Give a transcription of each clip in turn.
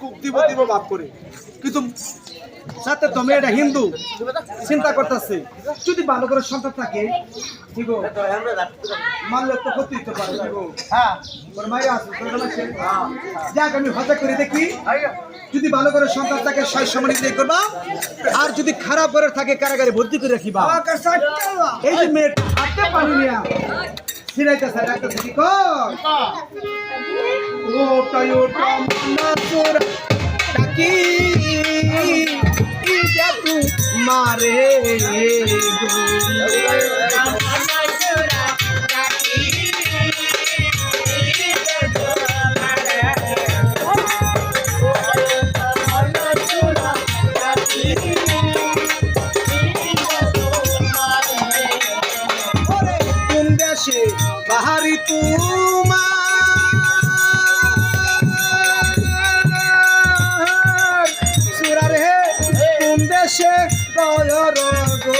খুব দিব দিব ভাব করে, কিন্তু সাথে তো মেয়েটা হিন্দু চিন্তা করতেছে যদি ভালো করে সন্তান থাকে ঠিক মানলে তো ক্ষতি হতে পারে। যাক আমি হজা করে দেখি, যদি ভালো করে সন্তান থাকে 6 সমানি দিয়ে করবা, আর যদি খারাপ করে থাকে কারাগারে ভর্তি করে রাখিবা। এই যে মেয়েটা হাতে পানি নিয়া সিরাইতেছে ডাক্তার কি কর ওটাই ওটা মানাসুর ডাকি জাদু মারে কোন দেশে বাহারি তোমার সুরা রে, কোন দেশে গয়র গো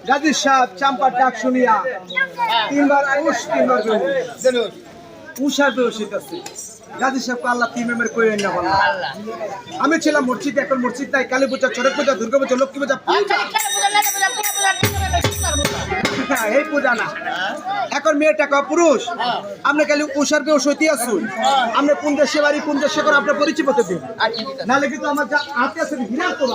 গাজী সাহেব চাম্পার ডাক শুনিয়া 3 বার উশ 3 বার জেনুস উষার বেউসিত আছে। গাজী সাহেব আল্লাহ 3 মেম্বার কইেন না বলা। আমি ছিলাম মসজিদে, এখন মসজিদ নাই, কালী পূজা, চড়ক পূজা, দুর্গা পূজা, লক্ষ্মী পূজা, এই পূজা না। এখন মেয়েটা কা পুরুষ, আপনি খালি উষার বেউস হইতে আসুন, আপনি কোন দেশে বাড়ি কোন দেশে করে আপনার পরিচয় পত্র দিন, নাহলে কিন্তু আমার যা হাতে আছে ঘৃণা করব।